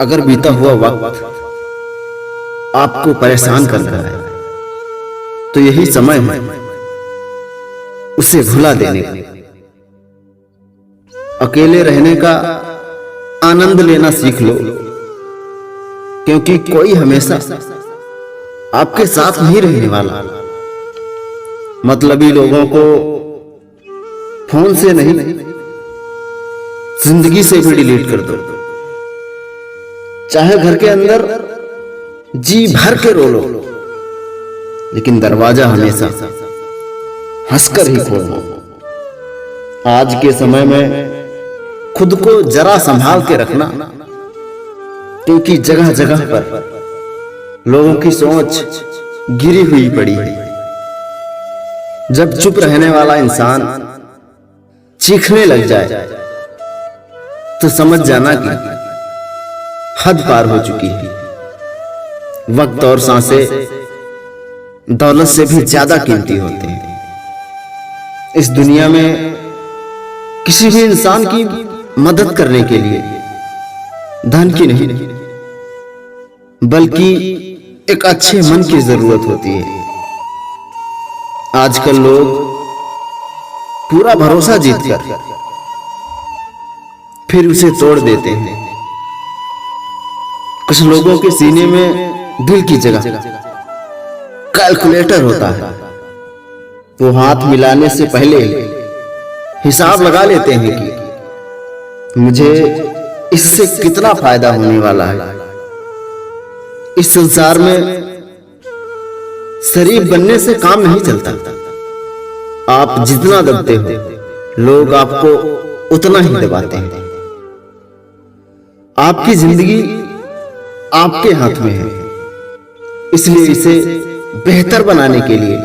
अगर बीता हुआ वक्त आपको परेशान कर रहा है तो यही समय है उसे भुला देने का। अकेले रहने का आनंद लेना सीख लो, क्योंकि कोई हमेशा आपके साथ नहीं रहने वाला। मतलबी लोगों को फोन से नहीं, जिंदगी से भी डिलीट कर दो। चाहे घर के अंदर जी भर के रो लो, लेकिन दरवाजा हमेशा हंसकर ही खोलना। आज के समय में खुद को जरा संभाल के रखना, क्योंकि जगह जगह पर लोगों की सोच गिरी हुई पड़ी है। जब चुप रहने वाला इंसान चीखने लग जाए तो समझ जाना कि हद पार हो चुकी है। वक्त और सांसें दौलत से भी ज्यादा कीमती होते हैं। इस दुनिया में किसी भी इंसान की मदद करने के लिए धन की नहीं, बल्कि एक अच्छे मन की जरूरत होती है। आजकल लोग पूरा भरोसा जीतकर फिर उसे तोड़ देते हैं। कुछ लोगों के सीने में दिल की जगह कैलकुलेटर होता है। वो हाथ मिलाने से पहले हिसाब लगा लेते हैं कि मुझे इससे कितना फायदा होने वाला है। इस संसार में शरीफ बनने से काम नहीं चलता। आप जितना दबते हो, लोग आपको उतना ही दबाते हैं। आपकी जिंदगी आपके हाथ में है, इसलिए इसे बेहतर बनाने के लिए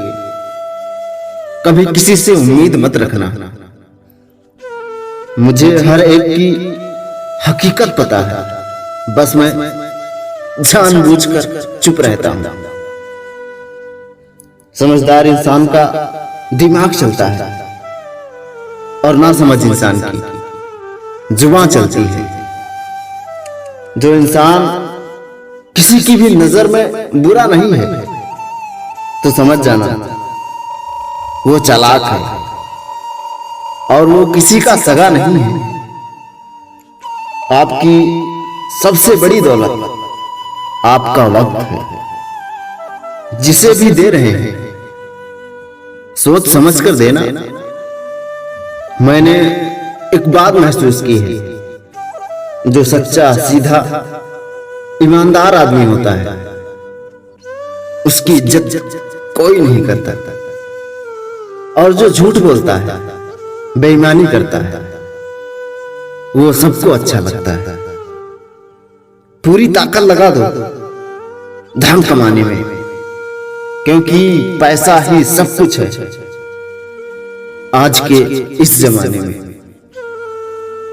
कभी किसी से उम्मीद मत रखना। मुझे हर एक की हकीकत पता है, बस मैं जानबूझकर चुप रहता हूं। समझदार इंसान का दिमाग चलता है और ना समझ इंसान की जुबान चलती है। जो इंसान किसी की भी नजर में बुरा नहीं है तो समझ जाना वो चालाक है, और वो किसी का सगा नहीं है। आपकी सबसे बड़ी दौलत आपका वक्त है। जिसे भी दे रहे हैं सोच समझ कर देना। मैंने एक बात महसूस की है, जो सच्चा, सीधा, ईमानदार आदमी होता है उसकी इज्जत कोई नहीं करता, और जो झूठ बोलता है, बेईमानी करता है, वो सबको अच्छा लगता है। पूरी ताकत लगा दो धन कमाने में, क्योंकि पैसा ही सब कुछ है। आज के इस जमाने में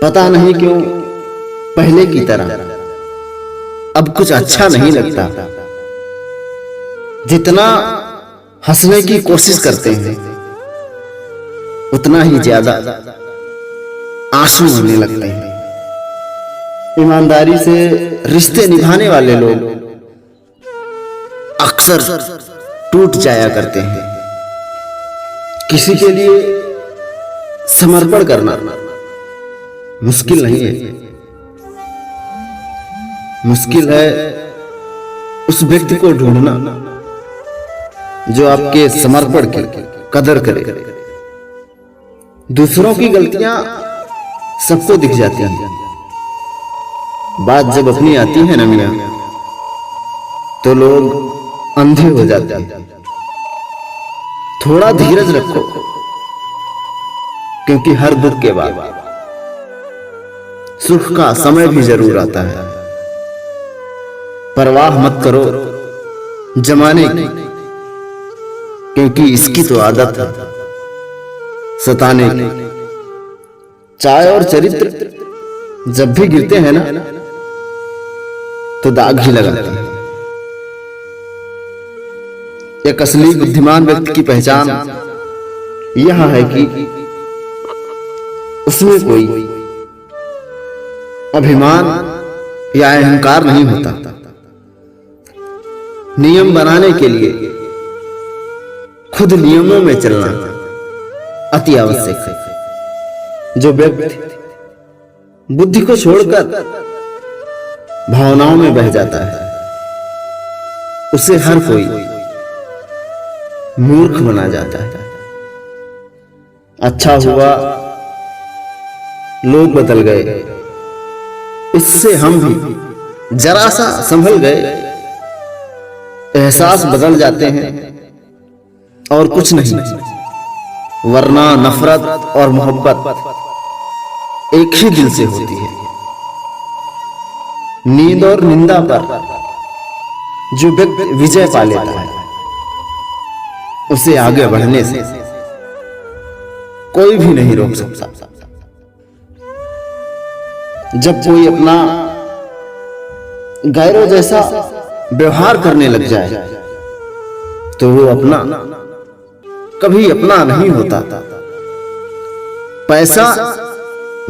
पता नहीं क्यों पहले की तरह अब कुछ अच्छा नहीं लगता। जितना हंसने की कोशिश करते हैं उतना ही ज्यादा आंसू होने लगते हैं। ईमानदारी से रिश्ते निभाने वाले लोग अक्सर टूट जाया करते हैं। किसी के लिए समर्पण करना मुश्किल नहीं है, मुश्किल है उस व्यक्ति को ढूंढना जो आपके समर्पण की कदर करे। दूसरों की गलतियां सबको दिख जाती हैं, बात जब अपनी आती है ना मियां, तो लोग अंधे हो जाते हैं। थोड़ा धीरज रखो, क्योंकि हर दुख के बाद सुख का समय भी जरूर आता है। परवाह मत करो जमाने की, क्योंकि इसकी तो आदत है सताने की। चाय और चरित्र जब भी गिरते हैं ना, तो दाग ही लगाते हैं। एक असली बुद्धिमान व्यक्ति की पहचान यह है कि उसमें कोई अभिमान या अहंकार नहीं होता। नियम बनाने के लिए खुद नियमों में चलना अति आवश्यक है। जो व्यक्ति बुद्धि को छोड़कर भावनाओं में बह जाता है, उसे हर कोई मूर्ख बना जाता है। अच्छा हुआ लोग बदल गए, इससे हम भी जरा सा संभल गए। एहसास बदल जाते हैं और कुछ नहीं, वरना नफरत और मोहब्बत एक ही दिल से होती है। नींद और निंदा पर जो व्यक्ति विजय पा लेता है, उसे आगे बढ़ने से कोई भी नहीं रोक सकता। जब कोई अपना गैरों जैसा व्यवहार करने लग जाए, तो वो अपना कभी अपना नहीं होता। पैसा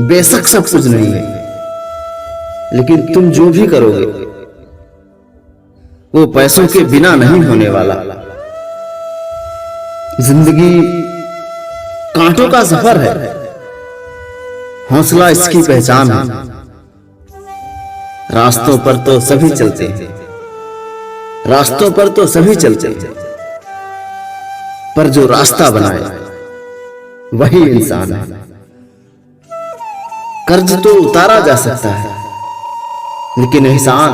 बेशक सब कुछ नहीं है, लेकिन तुम जो भी करोगे वो पैसों के बिना नहीं होने वाला। जिंदगी कांटों का सफर है, हौसला इसकी पहचान है। रास्तों पर तो सभी चलते हैं, रास्तों पर तो सभी चलते हैं, पर जो रास्ता बनाए वही इंसान है। कर्ज तो उतारा जा सकता है, लेकिन एहसान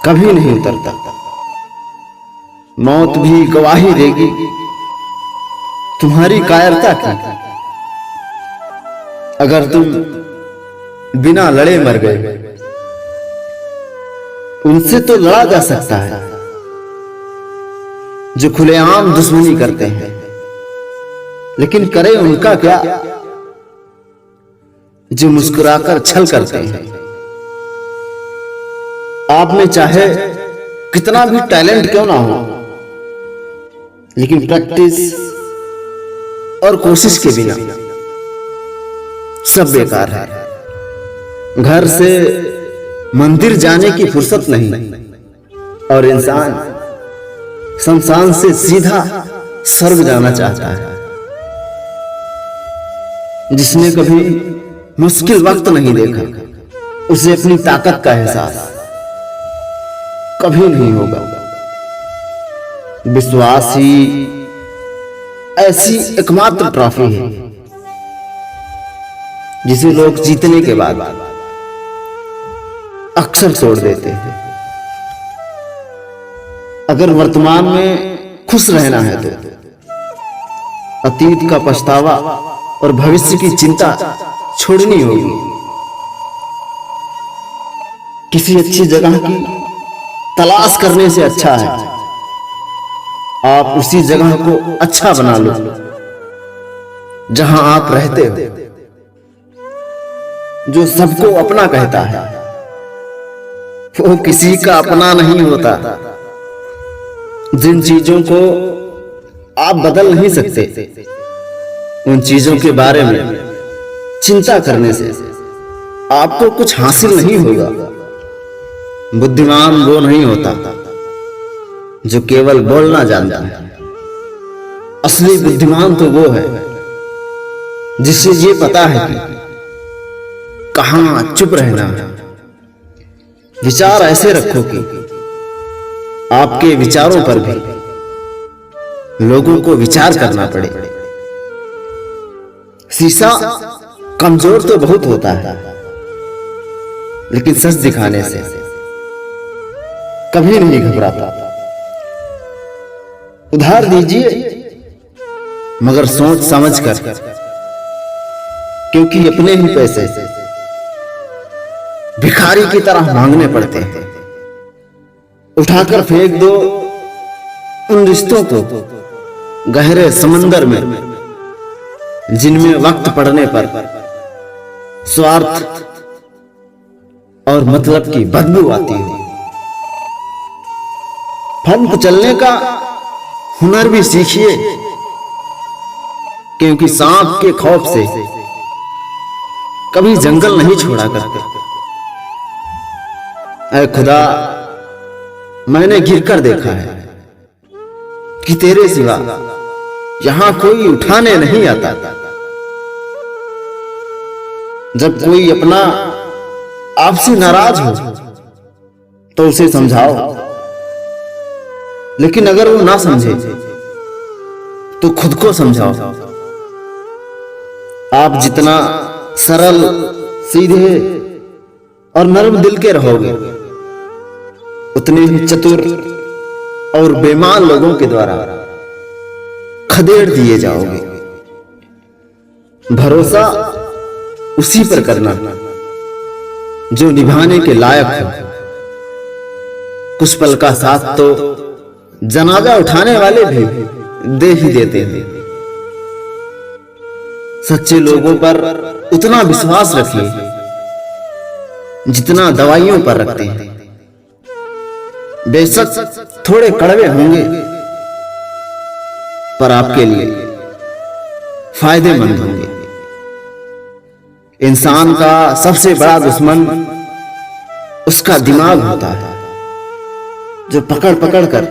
कभी नहीं उतरता। मौत भी गवाही देगी तुम्हारी कायरता की। अगर तुम बिना लड़े मर गए, उनसे तो लड़ा जा सकता है जो खुलेआम दुश्मनी करते हैं, लेकिन करे उनका क्या जो मुस्कुराकर छल करते हैं। आप में चाहे कितना भी टैलेंट क्यों ना हो, लेकिन प्रैक्टिस और कोशिश के बिना सब बेकार है। घर से मंदिर जाने की फुर्सत नहीं, और इंसान शमशान से सीधा स्वर्ग जाना चाहता है। जिसने कभी मुश्किल वक्त नहीं देखा, उसे अपनी ताकत का एहसास कभी नहीं होगा। विश्वास ही ऐसी एकमात्र ट्रॉफी है जिसे लोग जीतने के बाद अक्सर छोड़ देते हैं। अगर वर्तमान में खुश रहना है तो अतीत का पछतावा और भविष्य की चिंता छोड़नी होगी। किसी अच्छी जगह की तलाश करने से अच्छा है आप उसी जगह को अच्छा बना लो जहां आप रहते हो। जो सबको अपना कहता है, वो किसी का अपना नहीं होता। जिन चीजों को आप बदल नहीं सकते, उन चीजों के बारे में चिंता करने से आपको कुछ हासिल नहीं होगा। बुद्धिमान वो नहीं होता जो केवल बोलना जानता है। असली बुद्धिमान तो वो है जिसे ये पता है कि कहां चुप रहना है। विचार ऐसे रखो कि आपके विचारों पर भी लोगों को विचार करना पड़े। शीशा कमजोर तो बहुत होता है, लेकिन सच दिखाने से कभी नहीं घबराता। उधार दीजिए मगर सोच समझ कर, क्योंकि अपने ही पैसे भिखारी की तरह मांगने पड़ते हैं। उठाकर फेंक दो उन रिश्तों को गहरे समंदर में, जिनमें वक्त पड़ने पर स्वार्थ और मतलब की बदबू आती है। फन चलने का हुनर भी सीखिए, क्योंकि सांप के खौफ से कभी जंगल नहीं छोड़ा करते। ऐ खुदा, मैंने गिरकर देखा है कि तेरे सिवा यहां कोई उठाने नहीं आता। जब कोई अपना आपसे नाराज हो तो उसे समझाओ, लेकिन अगर वो ना समझे तो खुद को समझाओ। आप जितना सरल, सीधे और नर्म दिल के रहोगे, उतने ही चतुर और बेईमान लोगों के द्वारा खदेड़ दिए जाओगे। भरोसा उसी पर करना जो निभाने के लायक हो। कुछ पल का साथ तो जनाजा उठाने वाले भी दे ही देते हैं। सच्चे लोगों पर उतना विश्वास रखिए जितना दवाइयों पर रखते हैं। बेशक थोड़े कड़वे होंगे, पर आपके लिए फायदेमंद होंगे। इंसान का सबसे बड़ा दुश्मन उसका दिमाग होता है, जो पकड़ पकड़ कर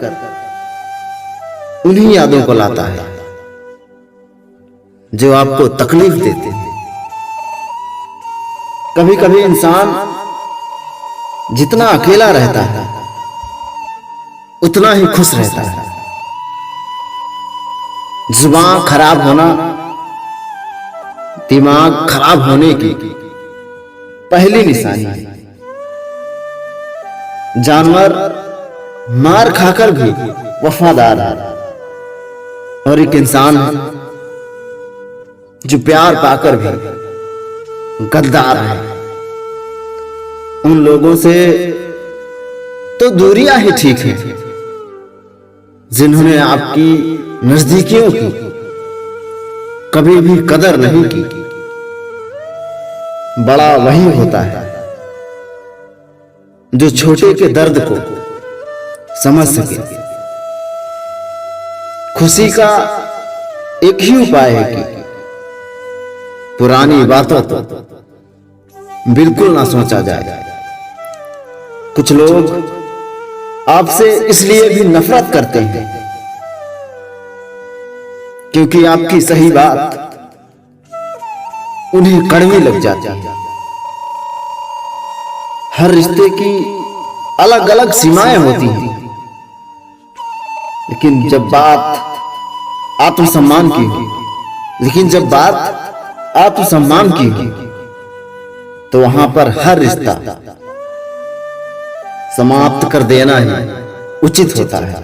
उन्हीं यादों को लाता है जो आपको तकलीफ देते हैं। कभी कभी इंसान जितना अकेला रहता है उतना ही खुश रहता है। जुबान खराब होना दिमाग खराब होने की पहली निशानी है। जानवर मार खाकर भी वफादार है, और एक इंसान है जो प्यार पाकर भी गद्दार है। उन लोगों से तो दूरियां ही ठीक है जिन्होंने आपकी नजदीकियों की कभी भी कदर नहीं की। बड़ा वही होता है जो छोटे के दर्द को समझ सके। खुशी का एक ही उपाय है कि पुरानी बातों को बिल्कुल ना सोचा जाए। कुछ लोग आपसे इसलिए भी नफरत करते हैं क्योंकि आपकी सही बात उन्हें कड़वी लग जाती है। हर रिश्ते की अलग अलग सीमाएं होती हैं, लेकिन जब बात आत्मसम्मान की हो तो वहां पर हर रिश्ता समाप्त कर देना ही उचित होता है।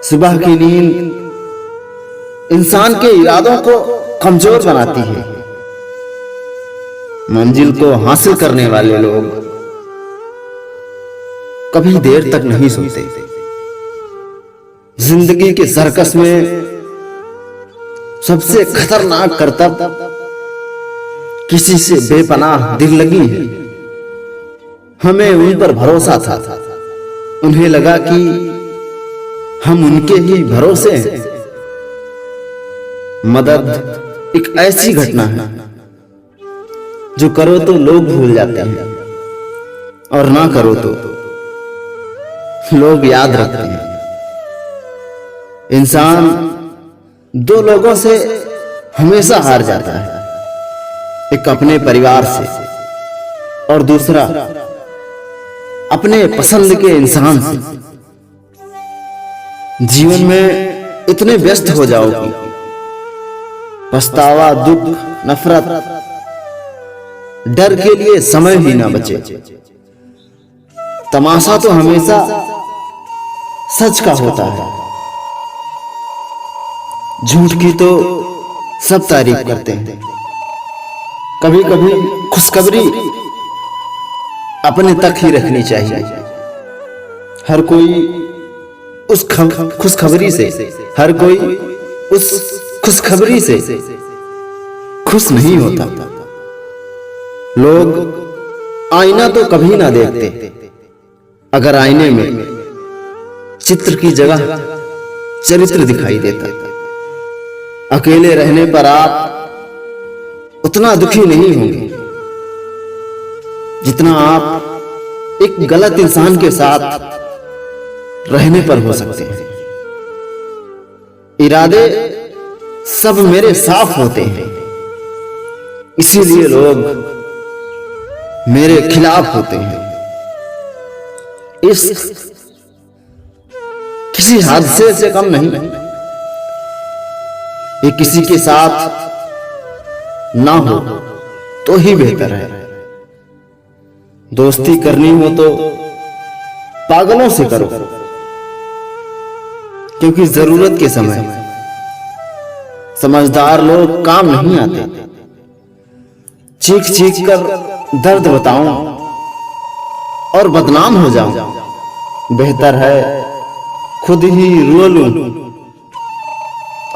सुबह की नींद इंसान के इरादों को कमजोर बनाती है। मंजिल को हासिल करने वाले लोग कभी देर तक नहीं सोते। जिंदगी के सर्कस में सबसे खतरनाक करतब किसी से बेपनाह दिल लगी है। हमें उन पर भरोसा था, उन्हें लगा कि हम उनके ही भरोसे हैं। मदद एक ऐसी घटना है जो करो तो लोग भूल जाते हैं और ना करो तो लोग याद रखते हैं। इंसान दो लोगों से हमेशा हार जाता है, एक अपने परिवार से और दूसरा अपने पसंद के इंसान से। जीवन में इतने व्यस्त हो जाओ कि पछतावा, दुख, नफरत, डर के लिए समय ही ना बचे। तमाशा तो हमेशा सच का होता है, झूठ की तो सब तारीफ करते हैं। कभी कभी खुशखबरी अपने तक ही रखनी चाहिए। हर कोई उस खुशखबरी से खुश नहीं होता। लोग आईना तो कभी ना देखते। अगर आईने में चित्र की जगह चरित्र दिखाई देता। अकेले रहने पर आप उतना दुखी नहीं होंगे जितना आप एक गलत इंसान के साथ रहने पर हो सकते हैं। इरादे सब मेरे साफ होते हैं, इसीलिए लोग मेरे खिलाफ होते हैं। इश्क किसी हादसे से कम नहीं, ये किसी के साथ ना हो तो ही बेहतर है। दोस्ती करनी हो तो पागलों से करो, क्योंकि जरूरत के समय समझदार लोग काम नहीं आते। चीख चीख कर दर्द बताऊं और बदनाम हो जाऊं, बेहतर है खुद ही रो लूं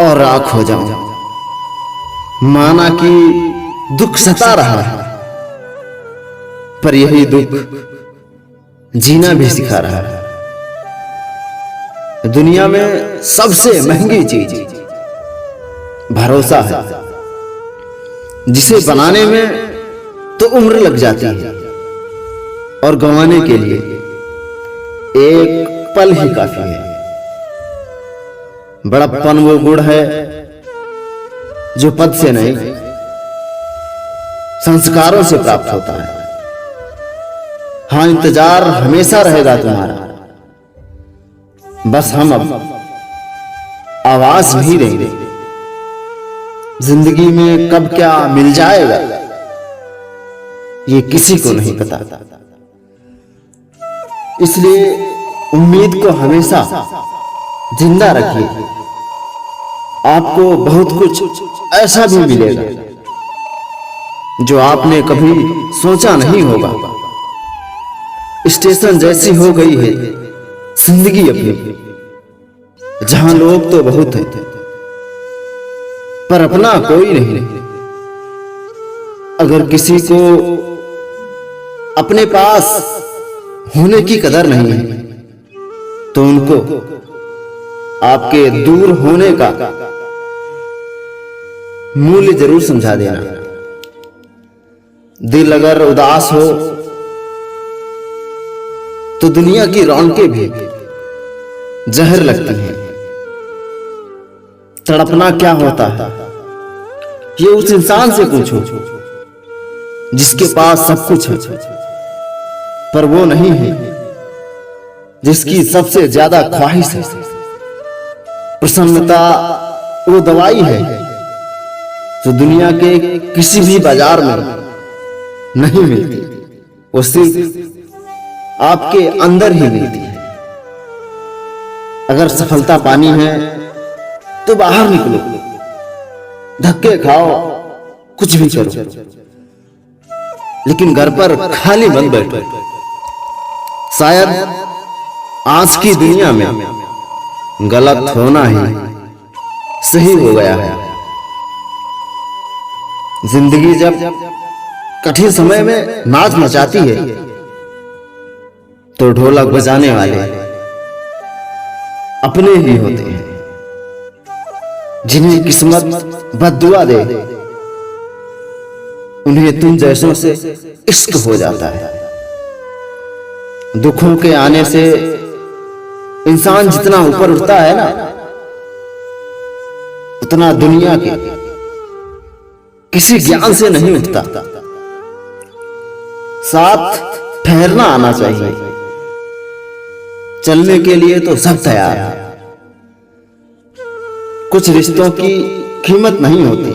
और राख हो जाऊं। माना कि दुख सता रहा है, पर यही दुख जीना भी सिखा रहा है। दुनिया में सबसे महंगी चीज भरोसा है, जिसे बनाने में तो उम्र लग जाती है और गंवाने के लिए एक पल ही काफी है। बड़प्पन वो गुण है जो पद से नहीं, संस्कारों से प्राप्त होता है। हां, इंतजार हमेशा रहेगा तुम्हारा, बस हम अब आवाज नहीं देंगे। जिंदगी में कब क्या मिल जाएगा ये किसी को नहीं पता, इसलिए उम्मीद को हमेशा जिंदा रखिए। आपको बहुत कुछ ऐसा भी मिलेगा जो आपने कभी सोचा नहीं होगा। स्टेशन जैसी हो गई है जिंदगी अपनी, जहां लोग तो बहुत हैं पर अपना कोई नहीं। अगर किसी को अपने पास होने की कदर नहीं है तो उनको आपके दूर होने का मूल्य जरूर समझा देना। दिल अगर उदास हो तो दुनिया की रौनकें भी जहर लगती हैं। तड़पना क्या होता है ये उस इंसान से पूछो जिसके पास सब कुछ है, पर वो नहीं है जिसकी सबसे ज्यादा ख्वाहिश है। प्रसन्नता वो दवाई है जो दुनिया के किसी भी बाजार में नहीं मिलती, वो सिर्फ आपके अंदर ही मिलती है। अगर सफलता पानी है तो बाहर निकलो, धक्के खाओ, कुछ भी करो, लेकिन घर पर खाली मत बैठो। शायद आज की दुनिया में गलत होना ही सही हो गया है। जिंदगी जब कठिन समय में नाच मचाती है तो ढोलक बजाने वाले अपने ही होते हैं। जिन्हें किस्मत बद्दुआ दे उन्हें तुम जैसों से इश्क हो जाता है। दुखों के आने से इंसान जितना ऊपर उठता है ना, उतना दुनिया के किसी ज्ञान से नहीं उठता। साथ ठहरना आना चाहिए, चलने के लिए तो सब तैयार है। कुछ रिश्तों की कीमत नहीं होती,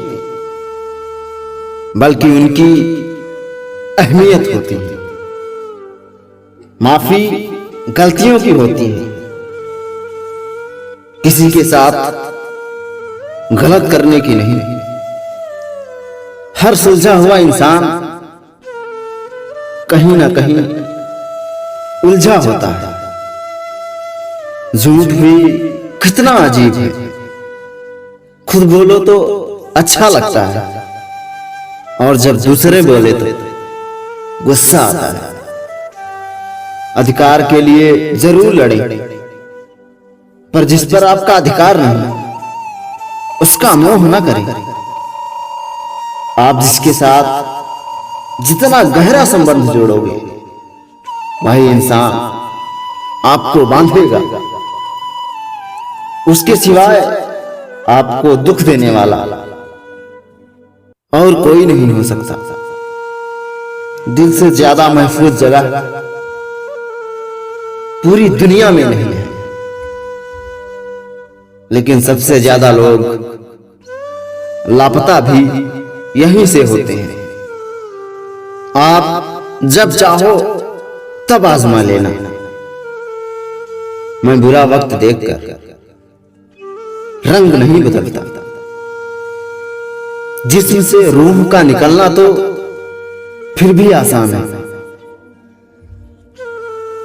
बल्कि उनकी अहमियत होती है। माफी गलतियों की होती है, किसी के साथ गलत करने की नहीं। हर सुलझा हुआ इंसान कहीं ना कहीं उलझा होता है। झूठ भी कितना अजीब है, खुद बोलो तो अच्छा लगता है और जब दूसरे बोले तो गुस्सा आता है। अधिकार के लिए जरूर लड़े, पर जिस पर आपका अधिकार नहीं उसका मोह न करें। आप जिसके साथ जितना गहरा संबंध जोड़ोगे वही इंसान आपको बांधेगा। उसके सिवाय आपको दुख देने वाला और कोई नहीं हो सकता। दिल से ज्यादा महफूज जगह पूरी दुनिया में नहीं है, लेकिन सबसे ज्यादा लोग लापता भी यहीं से होते हैं। आप जब चाहो तब आजमा लेना। मैं बुरा वक्त देखकर रंग नहीं बदलता। जिस्म से रूह का निकलना तो फिर भी आसान है,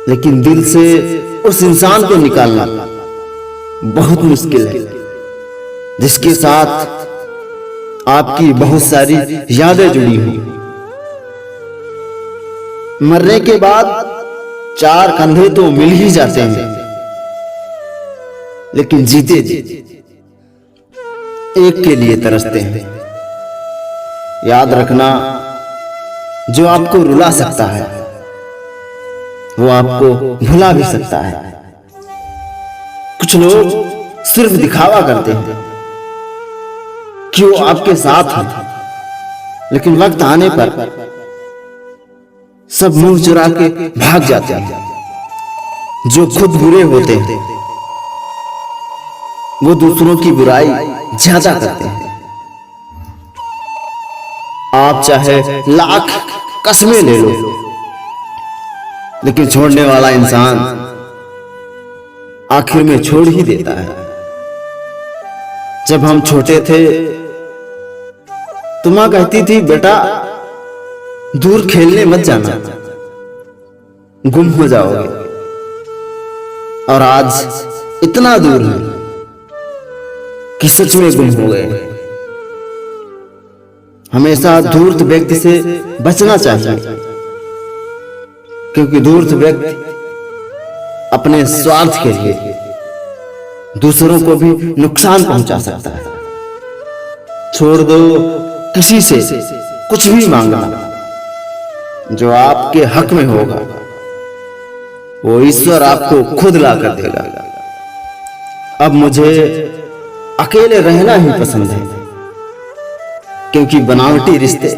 लेकिन दिल से उस इंसान को निकालना बहुत मुश्किल है जिसके साथ आपकी बहुत सारी यादें जुड़ी हुई। मरने के बाद चार कंधे तो मिल ही जाते हैं, लेकिन जीते जी एक के लिए तरसते हैं। याद रखना, जो आपको रुला सकता है वो आपको भुला भी सकता है। कुछ लोग सिर्फ दिखावा करते हैं कि वो आपके साथ हैं, लेकिन वक्त आने पर सब मुंह चुरा के भाग जाते हैं। जो खुद बुरे होते हैं वो दूसरों की बुराई ज्यादा करते हैं। आप चाहे लाख कस्में ले लो, लेकिन छोड़ने वाला इंसान आखिर में छोड़ ही देता है। जब हम छोटे थे तो मां कहती थी, बेटा दूर खेलने मत जाना, गुम हो जाओगे। और आज इतना दूर है कि सच में गुम हो गए। हमेशा धूर्त व्यक्ति से बचना चाहिए, क्योंकि धूर्त व्यक्ति अपने स्वार्थ के लिए दूसरों को भी नुकसान पहुंचा सकता है। छोड़ दो किसी से कुछ भी मांगना। जो आपके हक में होगा वो ईश्वर आपको खुद ला कर देगा। अब मुझे अकेले रहना ही पसंद है, क्योंकि बनावटी रिश्ते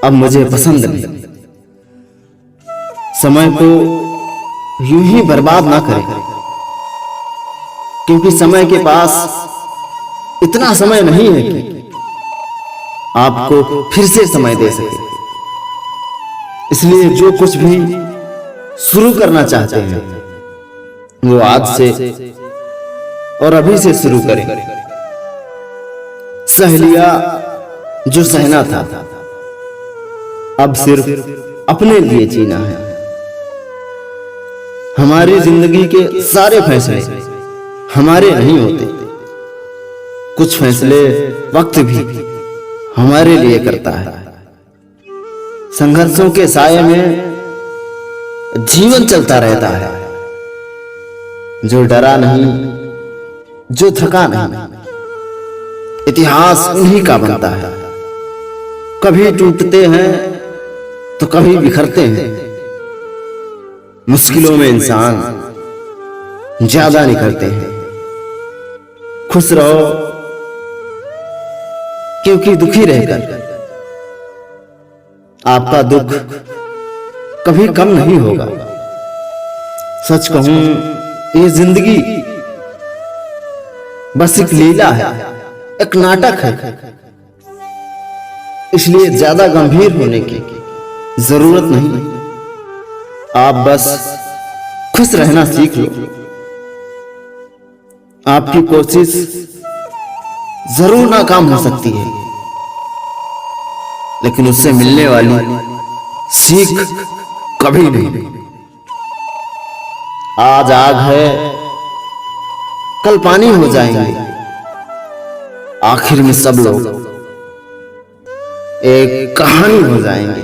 अब मुझे पसंद नहीं। समय को यूं ही बर्बाद ना करें, क्योंकि समय के पास इतना समय नहीं है कि आपको फिर से समय दे सके। इसलिए जो कुछ भी शुरू करना चाहते हैं वो आज से और अभी से शुरू करें। सह लिया जो सहना था, अब सिर्फ अपने लिए जीना है। हमारी जिंदगी के सारे फैसले हमारे नहीं होते। कुछ फैसले वक्त भी हमारे लिए करता है। संघर्षों के साये में जीवन चलता रहता है। जो डरा नहीं, जो थका नहीं, इतिहास उन्हीं का बनता है। कभी टूटते हैं तो कभी बिखरते हैं। मुश्किलों में इंसान ज्यादा निखरते हैं। खुश रहो, क्योंकि दुखी रहकर आपका दुख कभी कम नहीं होगा। सच कहूं, ये जिंदगी बस एक लीला है, एक नाटक है। इसलिए ज्यादा गंभीर होने की जरूरत नहीं। आप बस खुश रहना सीख लो। आपकी कोशिश जरूर नाकाम हो सकती है, लेकिन उससे मिलने वाली सीख कभी नहीं। आज आग है, कल पानी हो जाएंगे। आखिर में सब लोग एक कहानी हो जाएंगे।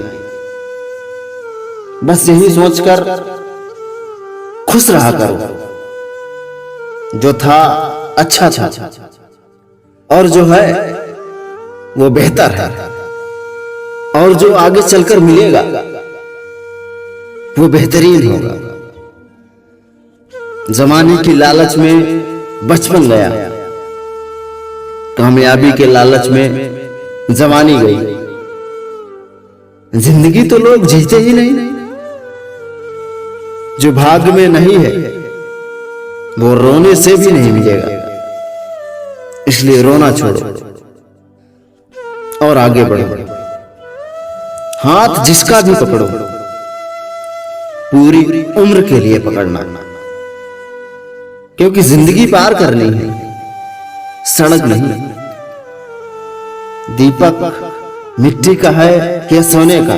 बस यही सोचकर खुश रहा करो। जो था अच्छा था, और जो है वो बेहतर है, और जो आगे चलकर मिलेगा वो बेहतरीन होगा। जमाने की लालच में बचपन गया, कामयाबी के लालच में जवानी गई। जिंदगी तो लोग जीते ही नहीं। जो भाग्य में नहीं है वो रोने से भी नहीं मिलेगा। इसलिए रोना छोड़ो और आगे बढ़ो। हाथ जिसका भी पकड़ो, पूरी उम्र के लिए पकड़ना, क्योंकि जिंदगी पार करनी है, सड़क नहीं। दीपक मिट्टी का है या सोने का,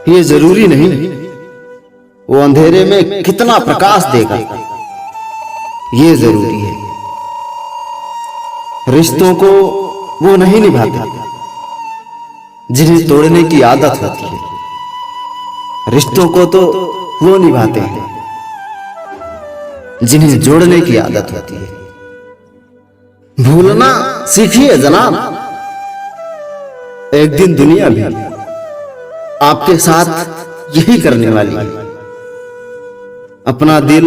ये जरूरी नहीं। वो अंधेरे में कितना प्रकाश देगा, ये जरूरी है। रिश्तों को वो नहीं निभाते जिन्हें तोड़ने की आदत होती है। रिश्तों को तो वो निभाते हैं जिन्हें जोड़ने की आदत होती है। भूलना सीखिए जनाब, एक दिन दुनिया भी आपके साथ यही करने वाली है। अपना दिल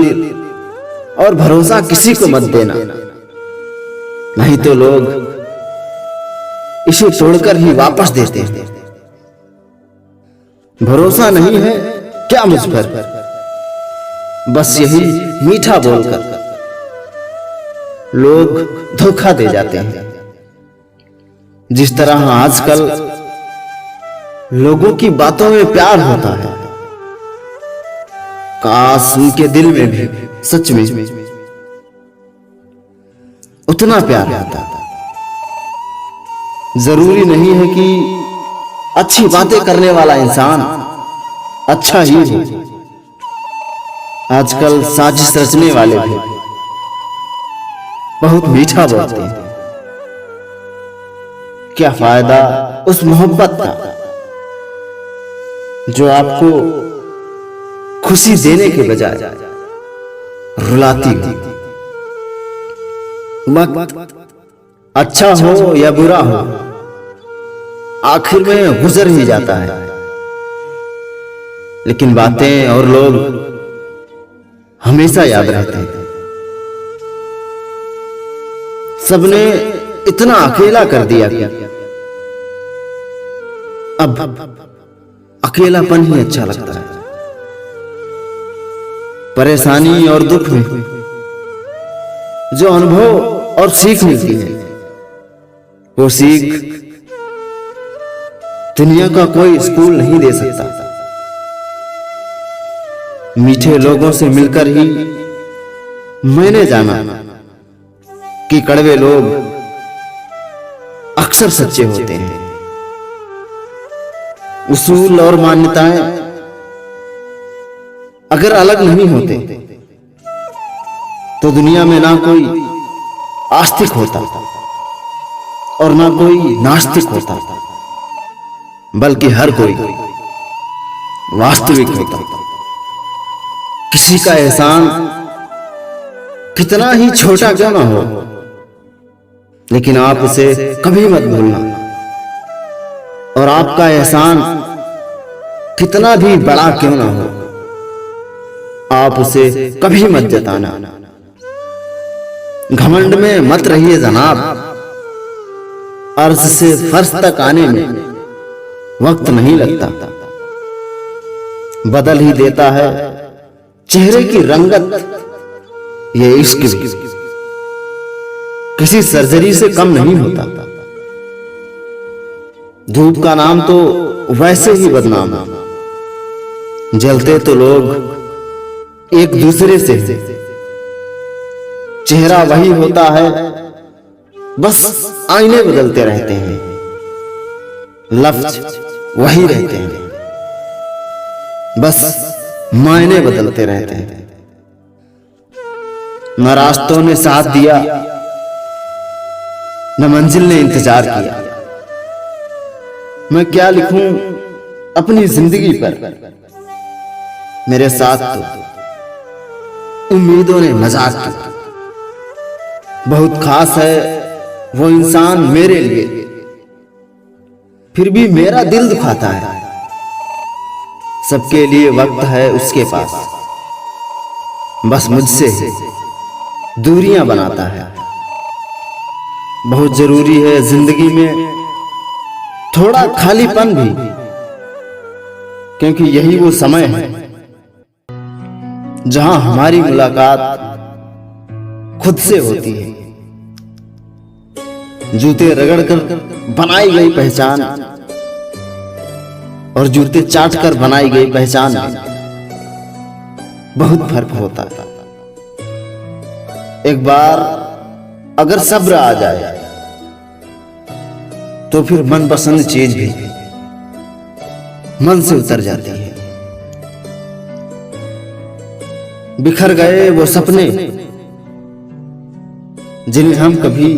और भरोसा किसी को मत देना, नहीं तो लोग इसे तोड़कर ही वापस देते हैं। भरोसा नहीं है क्या मुझ पर, बस यही मीठा बोलकर लोग धोखा दे जाते हैं। जिस तरह आजकल लोगों की बातों में प्यार होता है, काश उनके दिल में भी सच में उतना प्यार होता। जरूरी नहीं है कि अच्छी बातें करने वाला इंसान अच्छा ही हो। आजकल साजिश रचने वाले भी बहुत मीठा बोलते हैं। क्या फायदा उस मोहब्बत का जो आपको खुशी देने के बजाय रुलाती हो। वक्त अच्छा हो या बुरा हो, आखिर में गुजर ही जाता है। लेकिन बातें और लोग हमेशा याद रहते हैं। सबने इतना अकेला कर दिया कि अब अकेलापन ही अच्छा लगता है। परेशानी और दुख में जो अनुभव और सीख मिलती है, वो सीख दुनिया का कोई स्कूल नहीं दे सकता। मीठे लोगों से मिलकर ही मैंने जाना कि कड़वे लोग अक्सर सच्चे होते हैं। उसूल और मान्यताएं अगर अलग नहीं होते तो दुनिया में ना कोई आस्तिक होता और ना कोई नास्तिक होता, बल्कि हर कोई वास्तविक होता। किसी का एहसान कितना ही छोटा क्यों ना हो, लेकिन आप उसे कभी मत भूलना। और आपका एहसान कितना भी बड़ा क्यों ना हो, आप उसे कभी मत जताना। घमंड में मत रहिए जनाब, अर्ज से फर्श तक आने में वक्त नहीं लगता। बदल ही देता है चेहरे की रंगत ये इश्क भी, किसी सर्जरी से कम नहीं होता। धूप का नाम तो वैसे ही बदनाम है। जलते तो लोग एक दूसरे से, चेहरा वही होता है, बस आईने बदलते रहते हैं। लफ्ज वही रहते हैं, बस मायने बदलते रहते हैं। न रास्तों ने साथ दिया, न मंजिल ने इंतजार किया। मैं क्या लिखूं अपनी जिंदगी पर, मेरे साथ तो उम्मीदों ने मजाक किया। बहुत खास है वो इंसान मेरे लिए, फिर भी मेरा दिल दुखाता है। सबके लिए वक्त है उसके पास, बस मुझसे दूरियां बनाता है। बहुत जरूरी है जिंदगी में थोड़ा खालीपन भी, क्योंकि यही वो समय है जहां हमारी मुलाकात खुद से होती है। जूते रगड़कर बनाई गई पहचान और जूते चाटकर बनाई गई पहचान में बहुत फर्क होता है। एक बार अगर सब्र आ जाए तो फिर मनपसंद चीज भी मन से उतर जाती है। बिखर गए वो सपने जिन्हें हम कभी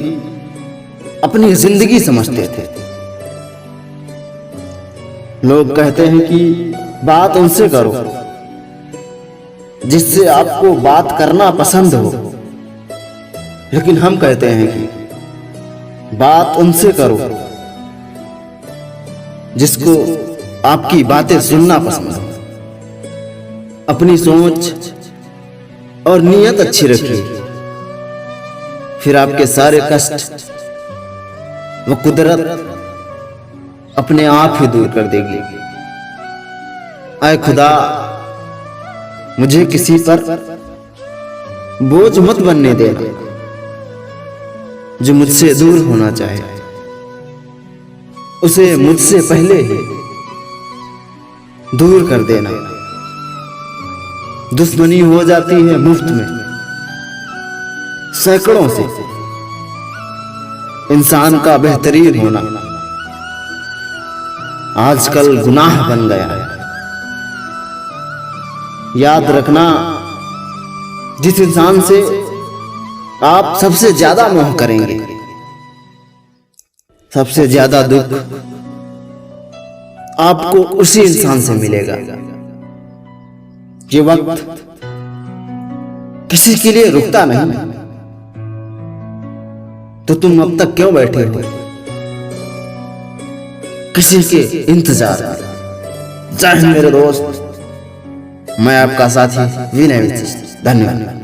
अपनी जिंदगी समझते थे। लोग कहते हैं कि बात उनसे करो जिससे आपको बात करना पसंद हो, लेकिन हम कहते हैं कि बात उनसे करो जिसको आपकी बातें सुनना पसंद हो। अपनी सोच और नीयत अच्छी रखिए, फिर आपके सारे कष्ट वो कुदरत अपने आप ही दूर कर देगी। आए खुदा, मुझे किसी पर बोझ मत बनने देना। जो मुझसे दूर होना चाहे उसे मुझसे पहले ही दूर कर देना। दुश्मनी हो जाती है मुफ्त में सैकड़ों से, इंसान का बेहतरीन होना आजकल गुनाह बन गया है। याद रखना, जिस इंसान से आप सबसे ज्यादा मोह करेंगे, सबसे ज्यादा दुख आपको उसी इंसान से मिलेगा। ये वक्त किसी के लिए रुकता नहीं, तो तुम अब तक क्यों बैठे हो किसी के इंतजार में। जय हिंद मेरे दोस्त, मैं आपका साथी विनय। धन्यवाद।